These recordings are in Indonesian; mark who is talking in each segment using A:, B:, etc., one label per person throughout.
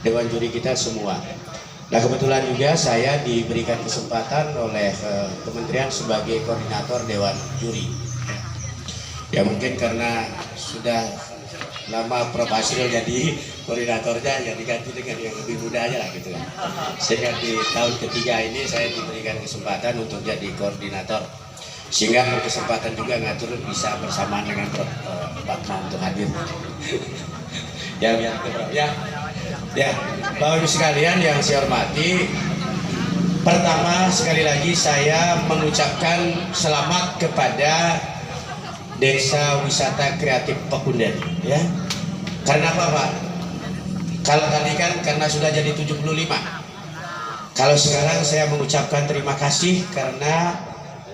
A: dewan juri kita semua. Nah, kebetulan juga saya diberikan kesempatan oleh kementerian sebagai koordinator dewan juri. Ya mungkin karena sudah lama Prof Hasril jadi koordinatornya, ya diganti dengan yang lebih muda aja lah gitu. Sehingga di tahun ketiga ini saya diberikan kesempatan untuk jadi koordinator, sehingga berkesempatan juga ngatur bisa bersamaan dengan Prof Fatma untuk hadir. Ya biar Prof ya. Ya, Bapak Ibu sekalian yang saya hormati, pertama sekali lagi saya mengucapkan selamat kepada Desa Wisata Kreatif Pekunden, ya. Karena apa, Pak? Kalau tadi kan karena sudah jadi 75. Kalau sekarang saya mengucapkan terima kasih karena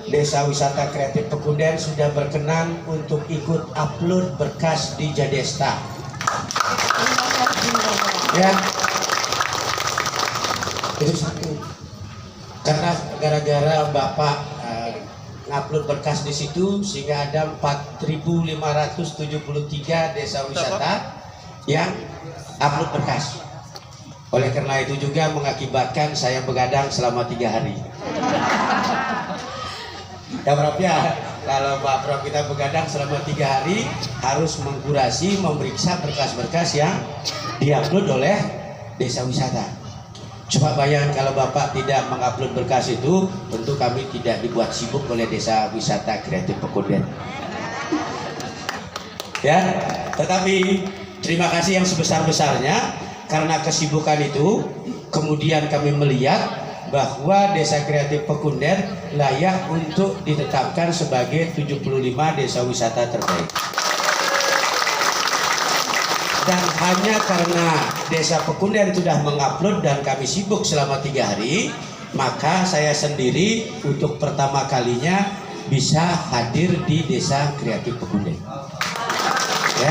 A: Desa Wisata Kreatif Pekunden sudah berkenan untuk ikut upload berkas di Jadesta. Ya, itu satu. Karena gara-gara Bapak ngupload berkas di situ, sehingga ada 4.573 desa wisata yang upload berkas. Oleh karena itu juga mengakibatkan saya begadang selama 3 hari. Ya Prof ya, kalau Pak Prof kita begadang selama 3 hari, harus mengkurasi, memeriksa berkas-berkas yang diupload oleh desa wisata. Coba bayangkan kalau Bapak tidak mengupload berkas itu, tentu kami tidak dibuat sibuk oleh Desa Wisata Kreatif Pekunden. Ya, tetapi terima kasih yang sebesar-besarnya karena kesibukan itu, kemudian kami melihat bahwa Desa Kreatif Pekunden layak untuk ditetapkan sebagai 75 desa wisata terbaik. Dan hanya karena Desa Pekunden sudah mengupload dan kami sibuk selama 3 hari, maka saya sendiri untuk pertama kalinya bisa hadir di Desa Kreatif Pekunden. Ya,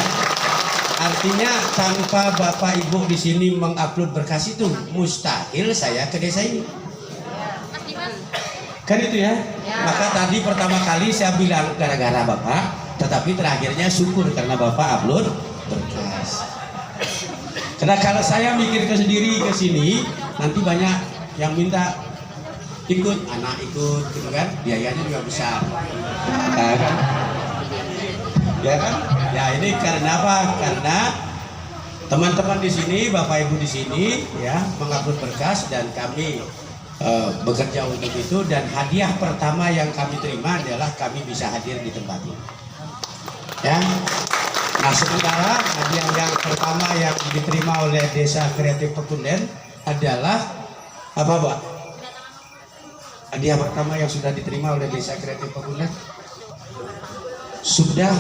A: artinya tanpa Bapak Ibu di sini mengupload berkas itu mustahil saya ke desa ini. Kan itu ya. Maka tadi pertama kali saya bilang gara-gara Bapak, tetapi terakhirnya syukur karena Bapak upload berkas. Karena kalau saya mikir ke sendiri ke sini, nanti banyak yang minta ikut, anak ikut, gitu kan? Biayanya juga besar. Ya kan? Ya kan? Ya ini karena apa? Karena teman-teman di sini, Bapak Ibu di sini, ya mengupload berkas dan kami bekerja untuk itu, dan hadiah pertama yang kami terima adalah kami bisa hadir di tempat ini. Ya. Nah, sementara hadiah yang pertama yang diterima oleh Desa Kreatif Pekunden adalah apa, Pak? Hadiah pertama yang sudah diterima oleh Desa Kreatif Pekunden sudah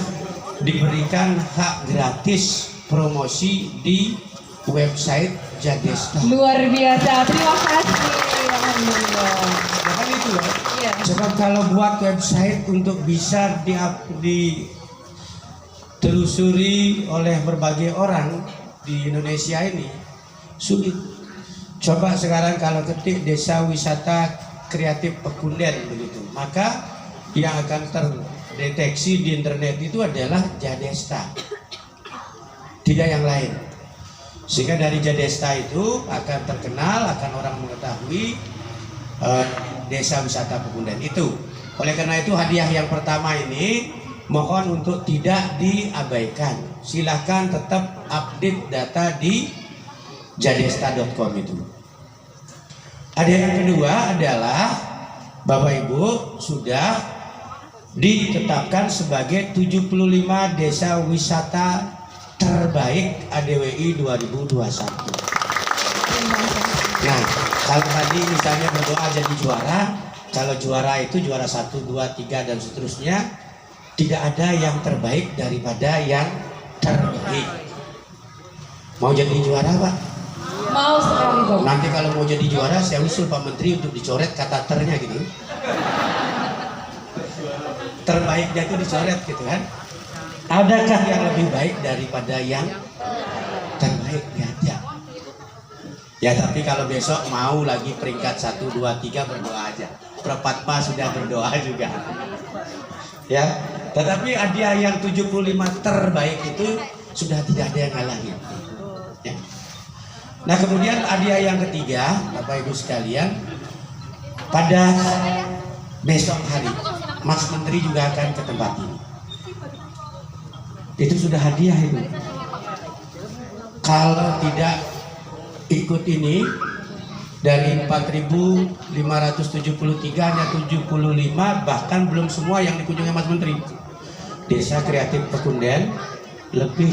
A: diberikan hak gratis promosi di website Jadesta.
B: Luar biasa, terima kasih. Alhamdulillah.
A: Bahkan itu ya.
B: Iya.
A: Sebab kalau buat website untuk bisa ditelusuri oleh berbagai orang di Indonesia ini sulit. Coba sekarang kalau ketik Desa Wisata Kreatif Pekunden begitu, maka yang akan terdeteksi di internet itu adalah Jadesta, tidak yang lain. Sehingga dari Jadesta itu akan terkenal, akan orang mengetahui Desa Wisata Pekunden itu. Oleh karena itu hadiah yang pertama ini mohon untuk tidak diabaikan. Silahkan tetap update data di jadesta.com itu. Hadiah yang kedua adalah Bapak Ibu sudah ditetapkan sebagai 75 desa wisata terbaik ADWI 2021. Nah, kalau tadi misalnya berdoa jadi juara, kalau juara itu juara 1, 2, 3 dan seterusnya, tidak ada yang terbaik daripada yang terbaik. Mau jadi juara, Pak?
B: Mau sekali, Bapak.
A: Nanti kalau mau jadi juara, saya usul Pak Menteri untuk dicoret kata ternya gitu. Terbaiknya itu dicoret gitu kan. Adakah yang lebih baik daripada yang terbaik? Ya, ya. Ya, tapi kalau besok mau lagi peringkat 1, 2, 3 berdoa aja. Prof Fatma sudah berdoa juga. Ya, tetapi hadiah yang 75 terbaik itu sudah tidak ada yang ngalahin. Ya. Nah kemudian hadiah yang ketiga, Bapak Ibu sekalian, pada besok hari Mas Menteri juga akan ke tempat ini. Itu sudah hadiah itu. Kalau tidak ikut ini, dari 4.573 hanya 75, bahkan belum semua yang dikunjungi Mas Menteri. Desa Kreatif Pekunden lebih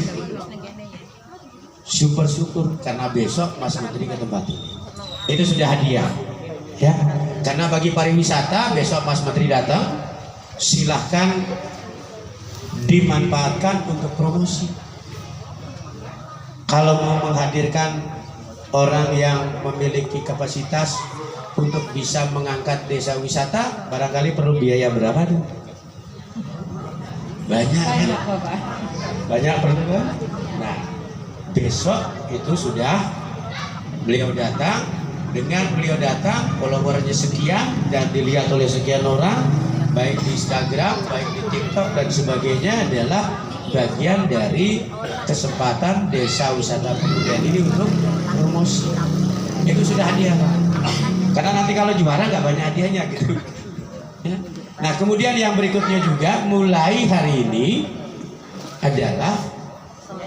A: syukur karena besok Mas Menteri ke tempat ini. Itu sudah hadiah, ya. Karena bagi pariwisata besok Mas Menteri datang, silahkan dimanfaatkan untuk promosi. Kalau mau menghadirkan orang yang memiliki kapasitas untuk bisa mengangkat desa wisata, barangkali perlu biaya berapa tuh? Banyak kan? Banyak perlu kan? Nah, besok itu sudah beliau datang. Dengan beliau datang, followernya sekian dan dilihat oleh sekian orang, baik di Instagram, baik di TikTok dan sebagainya, adalah bagian dari kesempatan desa wisata Pekunden ini untuk promosi. Itu sudah hadiah, Pak. Karena nanti kalau juara nggak banyak hadiahnya gitu. Ya. Nah kemudian yang berikutnya juga mulai hari ini adalah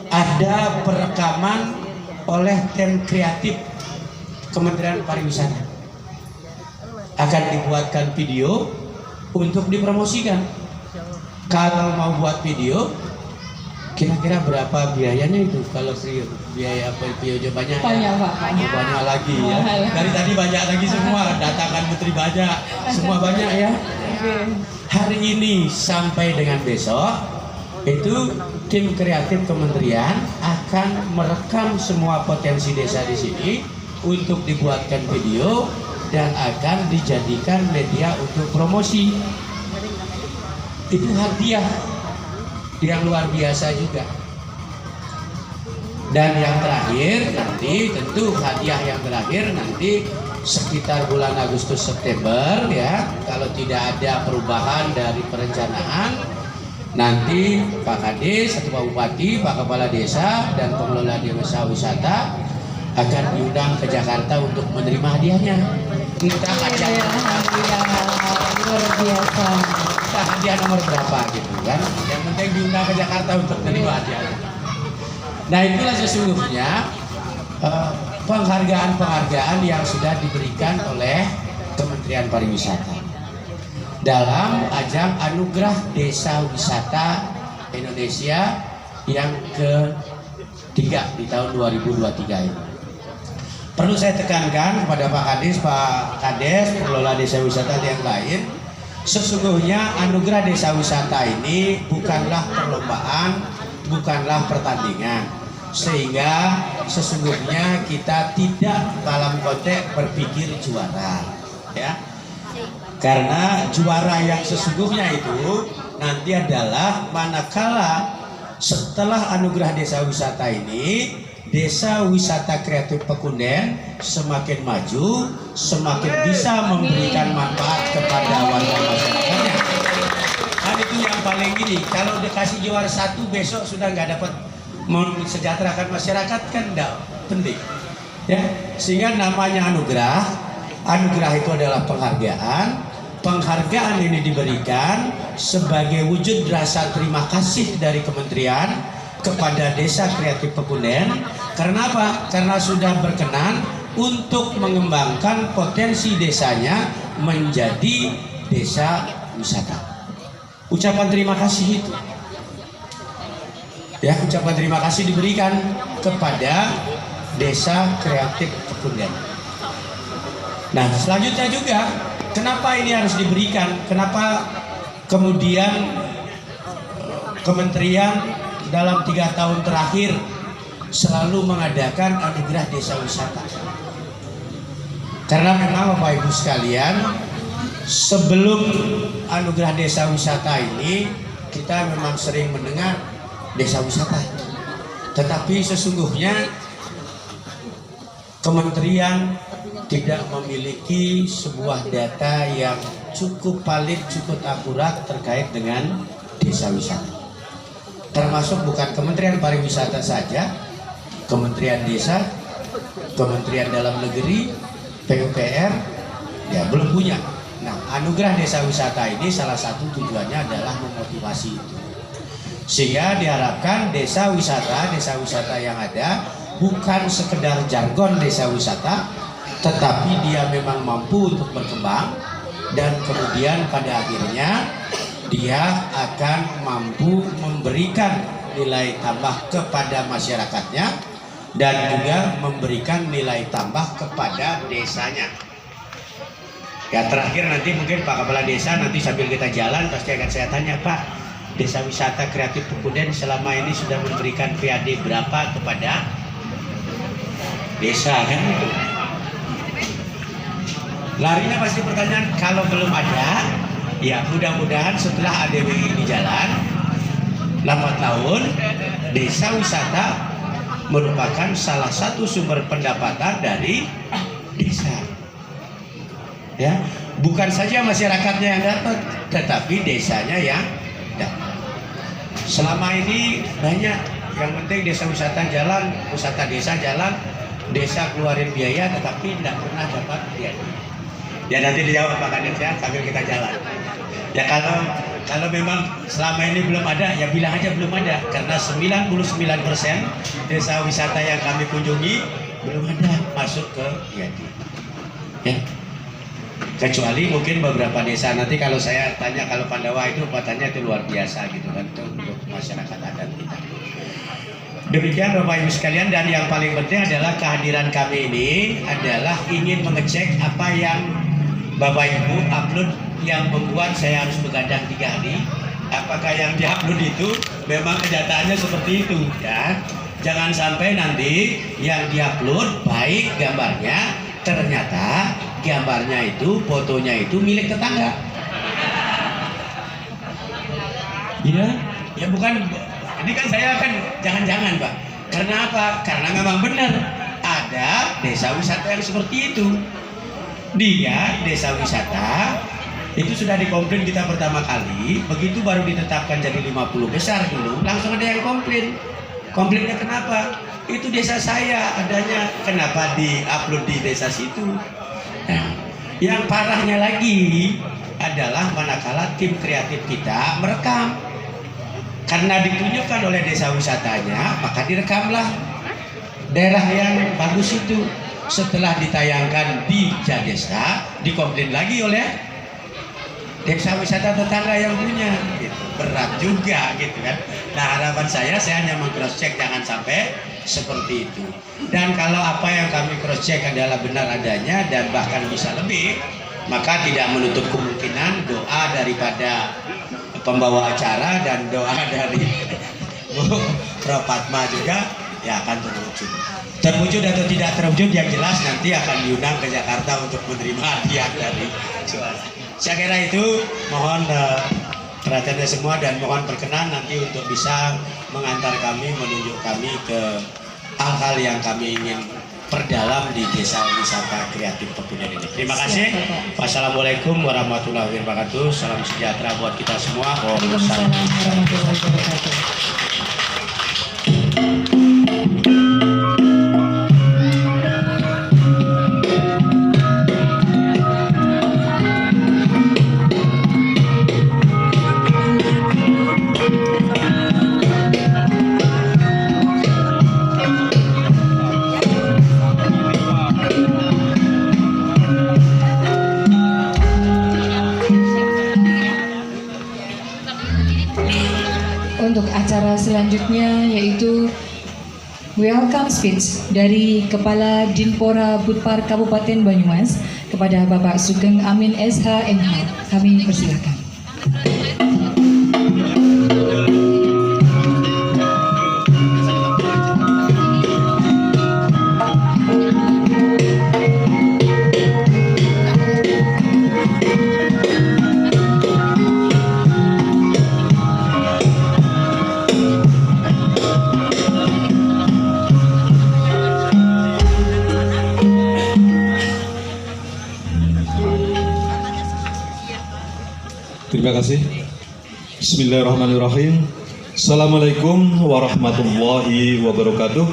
A: ada perekaman oleh tim kreatif Kementerian Pariwisata. Akan dibuatkan video untuk dipromosikan. Kalau mau buat video, kira-kira berapa biayanya itu? Kalau biaya video banyak ya? Banyak lagi ya. Dari tadi banyak lagi semua, datangkan Menteri banyak, semua banyak ya. Hari ini sampai dengan besok itu tim kreatif kementerian akan merekam semua potensi desa di sini untuk dibuatkan video dan akan dijadikan media untuk promosi. Itu hadiah yang luar biasa juga. Dan yang terakhir nanti, tentu hadiah yang terakhir nanti sekitar bulan Agustus September ya, kalau tidak ada perubahan dari perencanaan, nanti Pak Kades atau Pak Bupati, Pak Kepala Desa dan pengelola desa wisata akan diundang ke Jakarta untuk menerima hadiahnya. Kita hadiah luar biasa. Kita hadiah nomor berapa gitu kan? Yang penting diundang ke Jakarta untuk menerima hadiahnya. Nah itulah sesungguhnya penghargaan-penghargaan yang sudah diberikan oleh Kementerian Pariwisata dalam ajang Anugerah Desa Wisata Indonesia yang ketiga di tahun 2023 ini. Perlu saya tekankan kepada Pak Kades, pengelola desa wisata yang lain, sesungguhnya Anugerah Desa Wisata ini bukanlah perlombaan, bukanlah pertandingan, sehingga sesungguhnya kita tidak dalam konteks berpikir juara, ya. Karena juara yang sesungguhnya itu nanti adalah manakala setelah Anugerah Desa Wisata ini, Desa Wisata Kreatif Pekunden semakin maju, semakin bisa memberikan manfaat kepada warga masyarakatnya. Kan itu yang paling ini. Kalau dikasih juara satu besok sudah nggak dapat mensejahterakan masyarakat, kan enggak penting. Ya, sehingga namanya anugerah. Anugerah itu adalah penghargaan. Penghargaan ini diberikan sebagai wujud rasa terima kasih dari kementerian kepada Desa Kreatif Pekunden. Karena apa? Karena sudah berkenan untuk mengembangkan potensi desanya menjadi desa wisata. Ucapan terima kasih itu, ya, ucapan terima kasih diberikan kepada Desa Kreatif Pekunden. Nah, selanjutnya juga, kenapa ini harus diberikan? Kenapa kemudian kementerian dalam 3 tahun terakhir selalu mengadakan Anugerah Desa Wisata? Karena memang Bapak Ibu sekalian, sebelum Anugerah Desa Wisata ini kita memang sering mendengar desa wisata, tetapi sesungguhnya kementerian tidak memiliki sebuah data yang cukup valid, cukup akurat terkait dengan desa wisata. Termasuk bukan Kementerian Pariwisata saja, Kementerian Desa Kementerian Dalam Negeri, PUPR, ya belum punya. Nah, anugerah desa wisata ini salah satu tujuannya adalah memotivasi itu. Sehingga diharapkan desa wisata yang ada bukan sekedar jargon desa wisata, tetapi dia memang mampu untuk berkembang dan kemudian pada akhirnya dia akan mampu memberikan nilai tambah kepada masyarakatnya dan juga memberikan nilai tambah kepada desanya. Ya, terakhir nanti mungkin Pak Kepala Desa nanti sambil kita jalan pasti akan saya tanya, Pak, Desa Wisata Kreatif Pekuden selama ini sudah memberikan PAD berapa kepada desa, kan itu? Larinya pasti pertanyaan, kalau belum ada, ya mudah-mudahan setelah ADWI ini jalan 8 tahun, desa wisata merupakan salah satu sumber pendapatan dari desa. Ya, bukan saja masyarakatnya yang dapat, tetapi desanya yang dapat. Selama ini banyak, yang penting desa wisata jalan, wisata desa jalan, desa keluarin biaya, tetapi tidak pernah dapat biaya. Ya nanti dijawab Pak Kadis ya sambil kita jalan. Ya kalau memang selama ini belum ada, ya bilang aja belum ada, karena 99% desa wisata yang kami kunjungi belum ada masuk ke Yadi. Ya. Kecuali mungkin beberapa desa, nanti kalau saya tanya, kalau Pandawa itu katanya itu luar biasa gitu kan, itu untuk masyarakat adat kita. Demikian Bapak Ibu sekalian, dan yang paling penting adalah kehadiran kami ini adalah ingin mengecek apa yang Bapak Ibu upload yang membuat saya harus begadang 3 hari. Apakah yang diupload itu memang kenyataannya seperti itu ya. Jangan sampai nanti yang diupload baik gambarnya, ternyata gambarnya itu, fotonya itu milik tetangga. Iya, ya bukan. Ini kan saya kan jangan-jangan Pak. Karena apa? Karena memang benar ada desa wisata yang seperti itu. Dia desa wisata itu sudah dikomplain kita pertama kali, begitu baru ditetapkan jadi 50 besar dulu, langsung ada yang komplain. Komplainnya kenapa? Itu desa saya adanya, kenapa di-upload di desa situ? Nah, yang parahnya lagi adalah manakala tim kreatif kita merekam. Karena ditunjukkan oleh desa wisatanya, maka direkamlah daerah yang bagus itu. Setelah ditayangkan di Jadesa, dikomplain lagi oleh desa wisata tetangga yang punya. Gitu. Berat juga gitu kan. Nah, harapan saya hanya meng-cross check, jangan sampai seperti itu. Dan kalau apa yang kami cross check adalah benar adanya dan bahkan bisa lebih, maka tidak menutup kemungkinan doa daripada pembawa acara dan doa dari Bu Prof Fatma juga ya akan terwujud. Terwujud atau tidak terwujud yang jelas nanti akan diundang ke Jakarta untuk menerima hadiah dari suara. Saya kira itu, mohon perhatiannya semua dan mohon berkenan nanti untuk bisa mengantar kami, menunjuk kami ke hal-hal yang kami ingin perdalam di Desa Wisata Kreatif Pekuden ini. Terima kasih. Wassalamualaikum warahmatullahi wabarakatuh. Salam sejahtera buat kita semua.
B: Waalaikumsalam warahmatullahi wabarakatuh. Untuk acara selanjutnya yaitu welcome speech dari Kepala Dinpora Budpar Kabupaten Banyumas kepada Bapak Sugeng Amin SH.MH. Kami persilakan.
C: Terima kasih. Bismillahirrahmanirrahim. Assalamualaikum warahmatullahi wabarakatuh.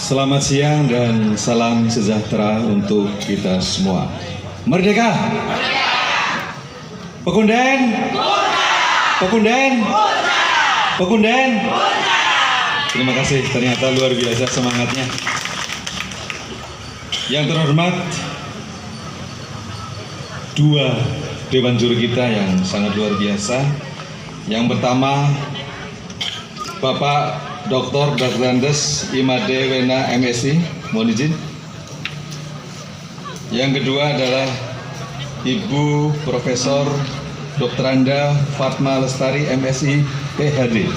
C: Selamat siang dan salam sejahtera untuk kita semua. Merdeka! Pekunden! Pekunden! Pekunden! Terima kasih, ternyata luar biasa semangatnya. Yang terhormat, dua Dewan Juri kita yang sangat luar biasa. Yang pertama, Bapak Dr. Andes Imade Wena MSI, mohon izin. Yang kedua adalah Ibu Profesor Dr. Anda Fatma Lestari MSI PhD.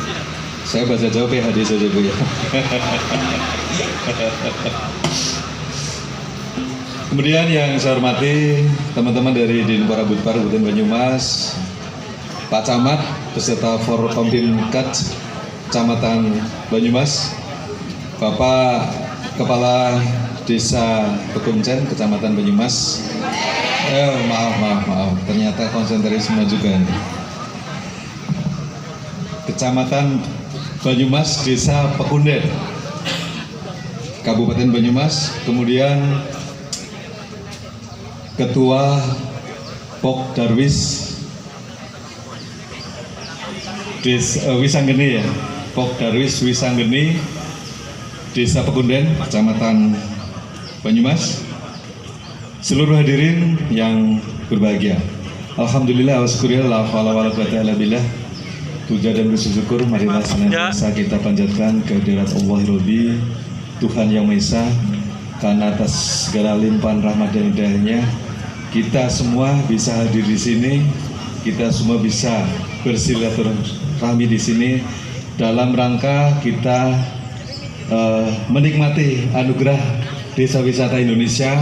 C: Saya bahasa Jawa PhD saja Bu ya. Kemudian yang saya hormati teman-teman dari Dinpora Budpar Kabupaten Banyumas, Pak Camat beserta Forkompimkat Kecamatan Banyumas, Bapak Kepala Desa Pekuncen Kecamatan Banyumas. Maaf, ternyata konsentrasi semua juga ini. Kecamatan Banyumas, Desa Pekunden, Kabupaten Banyumas. Kemudian Ketua Pok Darwis Wisanggeni ya, Pok Darwis Wisanggeni, Desa Pekunden, Kecamatan Banyumas. Seluruh hadirin yang berbahagia, alhamdulillah waskuril la haula wala quwata illa billah. Puja dan bersyukur marilah senantiasa kita panjatkan kehadirat Allahul Rabbi, Tuhan yang Maha Esa, karena atas segala limpahan rahmat dan hidayahnya kita semua bisa hadir di sini, kita semua bisa bersilaturahmi di sini dalam rangka kita menikmati anugerah Desa Wisata Indonesia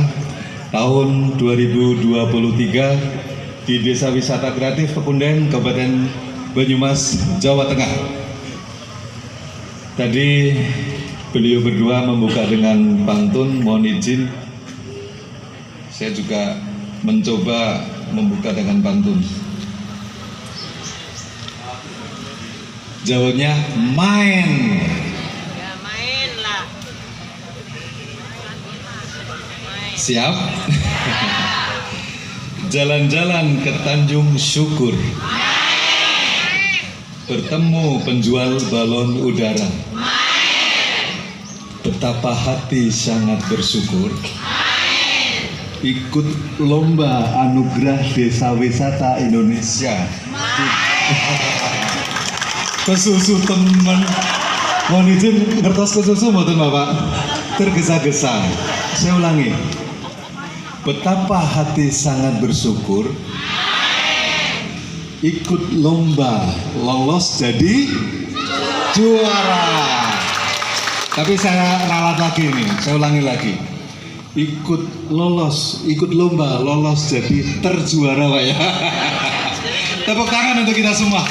C: tahun 2023 di Desa Wisata Kreatif Pekunden, Kabupaten Banyumas, Jawa Tengah. Tadi beliau berdua membuka dengan pantun, mohon izin saya juga mencoba membuka dengan pantun. Jawabnya main.
D: Ya main lah.
C: Siap? Jalan-jalan ke Tanjung Syukur. Bertemu penjual balon udara. Betapa hati sangat bersyukur. Ikut lomba anugerah Desa Wisata Indonesia. Kesusu teman. Mohon izin ngertos kesusu mboten Bapak. Tergesa-gesa. Saya ulangi. Betapa hati sangat bersyukur. Ikut lomba, lolos jadi juara. Tapi saya ralat lagi nih, saya ulangi lagi. Ikut lomba, lolos jadi terjuara Pak ya. Tepuk tangan untuk kita semua.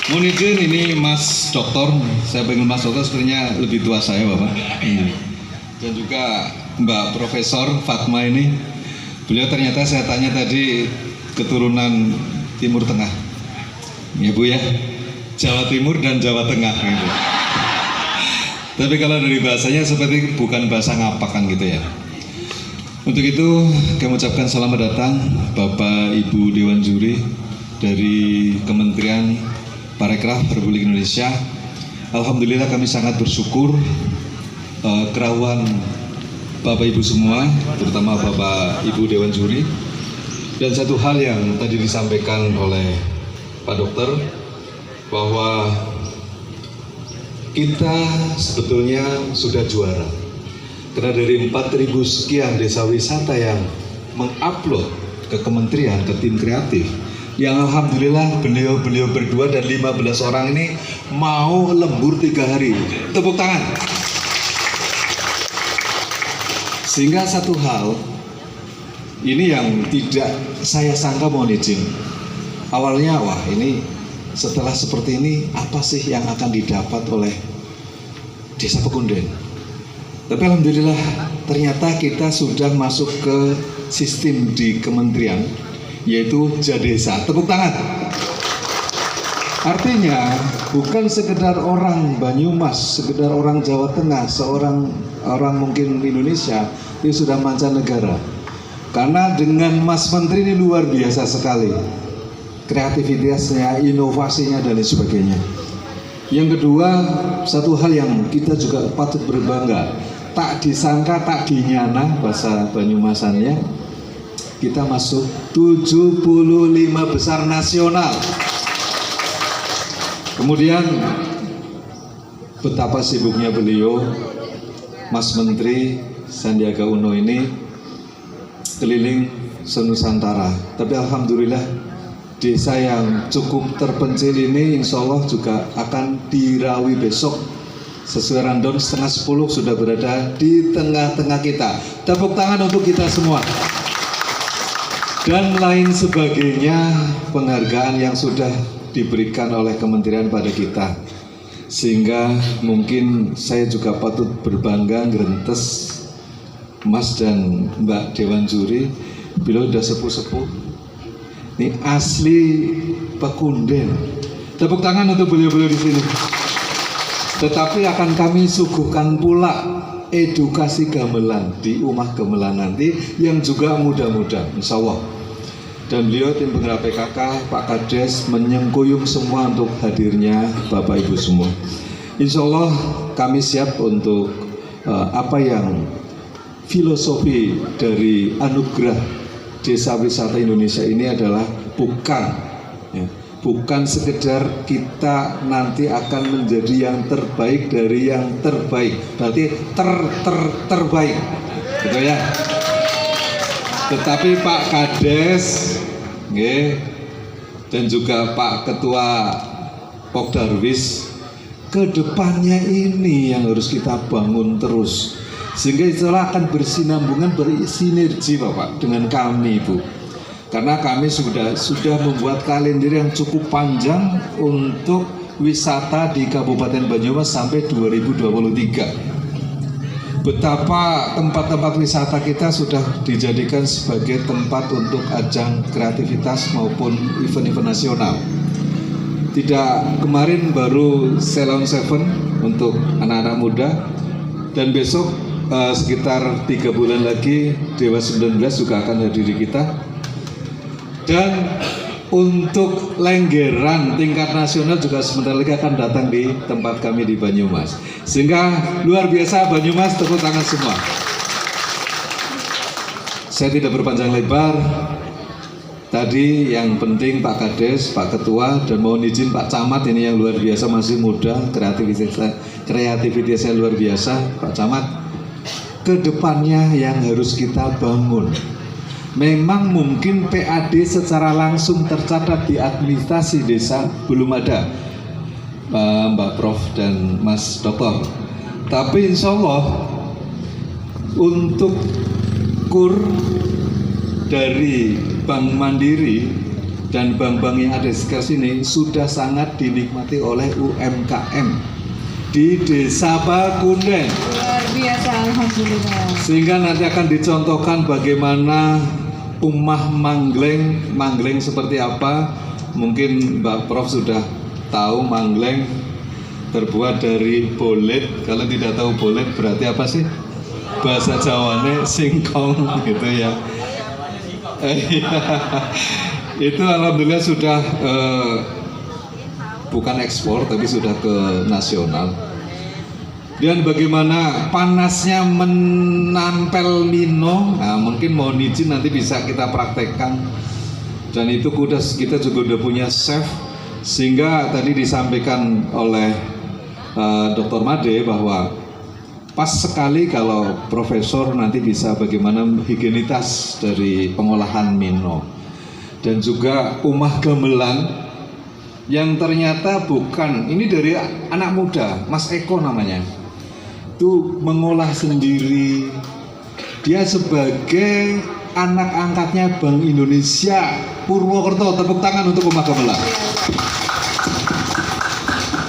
C: Mohon izin, ini Mas Doktor, saya panggil Mas Doktor, sebenarnya lebih tua saya Bapak. Dan juga Mbak Profesor Fatma ini, beliau ternyata saya tanya tadi keturunan Timur Tengah, ya Bu ya, Jawa Timur dan Jawa Tengah gitu. Tapi kalau dari bahasanya seperti bukan bahasa ngapakan gitu ya. Untuk itu kami ucapkan selamat datang Bapak Ibu Dewan Juri dari Kementerian Parekraf Republik Indonesia. Alhamdulillah kami sangat bersyukur kerawan Bapak Ibu semua, terutama Bapak Ibu Dewan Juri. Dan satu hal yang tadi disampaikan oleh Pak Dokter, bahwa kita sebetulnya sudah juara. Karena dari 4.000 sekian desa wisata yang mengupload ke kementerian, ke tim kreatif, yang alhamdulillah beliau berdua dan 15 orang ini mau lembur 3 hari. Tepuk tangan. Sehingga satu hal ini yang tidak saya sangka, mohon izin. Awalnya wah ini setelah seperti ini apa sih yang akan didapat oleh Desa Pekunden. Tapi alhamdulillah ternyata kita sudah masuk ke sistem di kementerian, yaitu Jadesa. Tepuk tangan. Artinya bukan sekedar orang Banyumas, sekedar orang Jawa Tengah, seorang orang mungkin Indonesia, itu sudah mancanegara. Karena dengan Mas Menteri ini luar biasa sekali kreativitasnya, inovasinya dan lain sebagainya. Yang kedua, satu hal yang kita juga patut berbangga, tak disangka tak dinyana bahasa Banyumasannya, kita masuk 75 besar nasional. Kemudian betapa sibuknya beliau, Mas Menteri Sandiaga Uno ini keliling senusantara. Tapi alhamdulillah desa yang cukup terpencil ini insya Allah juga akan dirawi besok. Sesuai random 9:30 sudah berada di tengah-tengah kita. Tepuk tangan untuk kita semua. Dan lain sebagainya penghargaan yang sudah diberikan oleh kementerian pada kita, sehingga mungkin saya juga patut berbangga ngerintes Mas dan Mbak Dewan Juri, beliau sudah sepuh-sepuh. Ini asli Pekunden. Tepuk tangan untuk beliau-beliau di sini. Tetapi akan kami suguhkan pula edukasi gamelan di Umah Gamelan nanti yang juga muda-muda, insya Allah. Dan beliau tim penggerak PKK, Pak Kades menyengkuyung semua untuk hadirnya Bapak Ibu semua. Insya Allah kami siap untuk apa yang filosofi dari anugerah Desa Wisata Indonesia ini adalah bukan sekedar kita nanti akan menjadi yang terbaik dari yang terbaik, berarti terbaik, gitu ya. Tetapi Pak Kades dan juga Pak Ketua Pokdarwis, kedepannya ini yang harus kita bangun terus, sehingga itulah akan bersinambungan, bersinergi Bapak dengan kami Ibu, karena kami sudah membuat kalender yang cukup panjang untuk wisata di Kabupaten Banyumas sampai 2023. Betapa tempat-tempat wisata kita sudah dijadikan sebagai tempat untuk ajang kreativitas maupun event-event nasional. Tidak, kemarin baru Salon 7 untuk anak-anak muda, dan besok sekitar 3 bulan lagi Dewa 19 juga akan hadir di kita. Dan untuk Lenggeran tingkat nasional juga sebentar lagi akan datang di tempat kami di Banyumas. Sehingga luar biasa Banyumas, tepuk tangan semua. Saya tidak berpanjang lebar. Tadi yang penting Pak Kades, Pak Ketua, dan mohon izin Pak Camat ini yang luar biasa, masih muda, kreativitasnya luar biasa. Pak Camat, kedepannya yang harus kita bangun, memang mungkin PAD secara langsung tercatat di administrasi desa belum ada, Mbak Prof dan Mas Doktor. Tapi insya Allah untuk KUR dari Bank Mandiri dan bank-bank yang ada di sekitar sini sudah sangat dinikmati oleh UMKM di Desa Pekunden.
B: Luar biasa, alhamdulillah.
C: Sehingga nanti akan dicontohkan bagaimana Umah Manggleng seperti apa. Mungkin Mbak Prof sudah tahu Manggleng terbuat dari bolet. Kalau tidak tahu bolet berarti apa sih? Bahasa Jawanya singkong gitu ya. Itu alhamdulillah sudah bukan ekspor tapi sudah ke nasional. Dan bagaimana panasnya menampel Mino, nah mungkin mohon izin nanti bisa kita praktekkan. Dan itu kita juga udah punya chef, sehingga tadi disampaikan oleh Dr. Made bahwa pas sekali kalau profesor nanti bisa bagaimana higienitas dari pengolahan Mino. Dan juga Umah Gamelan yang ternyata bukan, ini dari anak muda, Mas Eko namanya, itu mengolah sendiri. Dia sebagai anak angkatnya Bank Indonesia Purwokerto. Tepuk tangan untuk Umah Gamelan.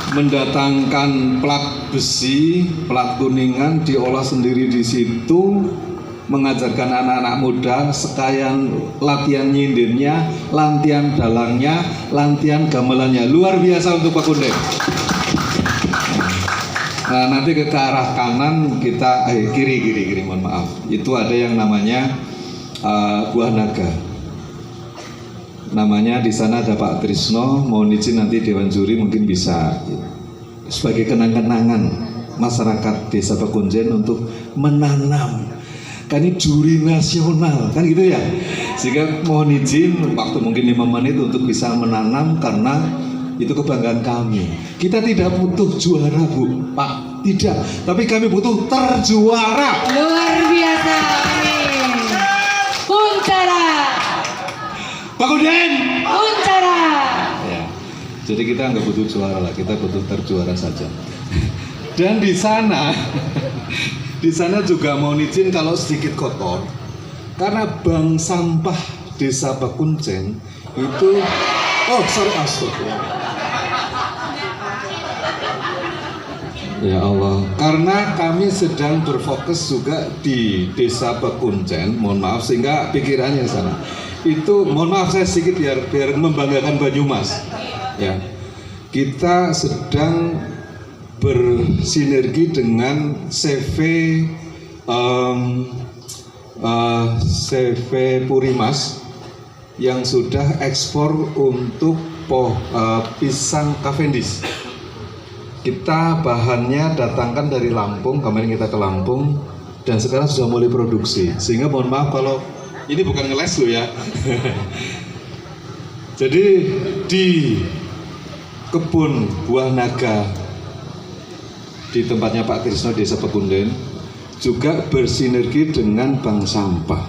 C: Mendatangkan plat besi, plat kuningan diolah sendiri di situ, mengajarkan anak-anak muda sekalian latihan nyindirnya, latihan dalangnya, latihan gamelannya. Luar biasa untuk Pak Kunden. Nah, nanti ke arah kanan kita kiri, mohon maaf. Itu ada yang namanya Buah Naga. Namanya di sana ada Pak Trisno. Mohon izin nanti Dewan Juri mungkin bisa sebagai kenang-kenangan masyarakat Desa Pekunjen untuk menanam. Kan ini juri nasional, kan gitu ya. Sehingga mohon izin waktu mungkin 5 menit untuk bisa menanam karena itu kebanggaan kami. Kita tidak butuh juara, Bu, Pak, tidak. Tapi kami butuh terjuara.
B: Luar biasa. Amin. Kuntara.
C: Pak Kunden.
B: Kuntara.
C: Ya. Jadi kita nggak butuh juara lah, kita butuh terjuara saja. Dan di sana juga mau izin kalau sedikit kotor, karena bank sampah Desa Pekunjen itu, astagfirullah. Ya Allah, karena kami sedang berfokus juga di Desa Pekunjen, mohon maaf sehingga pikirannya sana. Itu mohon maaf saya sedikit biar membanggakan Banyumas. Ya, kita sedang bersinergi dengan CV Purimas yang sudah ekspor untuk pisang Cavendish. Kita bahannya datangkan dari Lampung, kemarin kita ke Lampung dan sekarang sudah mulai produksi. Sehingga mohon maaf kalau ini bukan ngeles loh ya. Jadi di kebun Buah Naga di tempatnya Pak Trisno Desa Pekunjen juga bersinergi dengan bank sampah,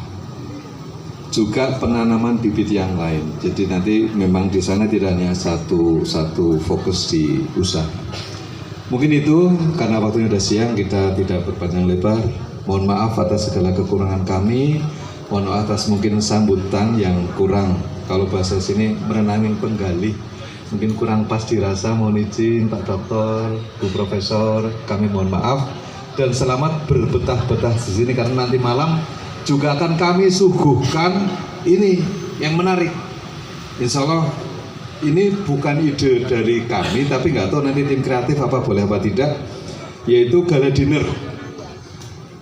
C: juga penanaman bibit yang lain. Jadi nanti memang di sana tidak hanya satu fokus di usaha. Mungkin itu karena waktunya sudah siang, kita tidak berpanjang lebar. Mohon maaf atas segala kekurangan kami. Mohon maaf atas mungkin sambutan yang kurang, kalau bahasa sini merenangin penggali, mungkin kurang pas dirasa. Mohon izin Pak Dokter, Bu Profesor, kami mohon maaf dan selamat berbetah-betah di sini karena nanti malam juga akan kami suguhkan ini yang menarik. Insya Allah ini bukan ide dari kami, tapi nggak tahu nanti tim kreatif apa boleh apa tidak, yaitu gala dinner.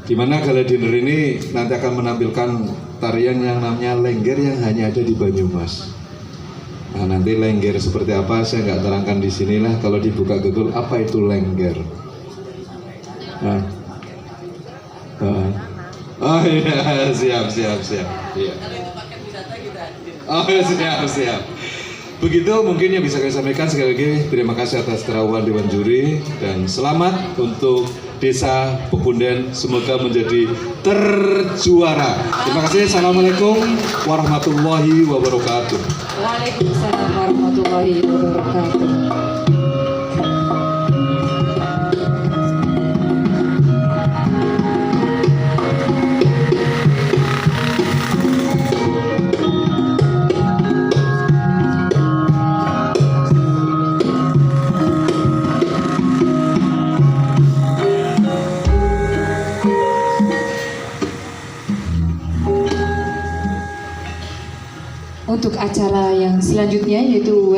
C: Di mana gala dinner ini nanti akan menampilkan tarian yang namanya Lengger yang hanya ada di Banyumas. Nah, nanti Lengger seperti apa saya nggak terangkan di sinilah. Kalau dibuka Google apa itu Lengger. Oh iya, siap. Iya. Oh siap. Begitu mungkin yang bisa kami sampaikan. Sekali lagi terima kasih atas kerawanan Dewan Juri dan selamat untuk Desa Pekunjen, semoga menjadi terjuara. Terima kasih. Assalamualaikum warahmatullahi wabarakatuh.
B: Waalaikumsalam warahmatullahi wabarakatuh. Untuk acara yang selanjutnya yaitu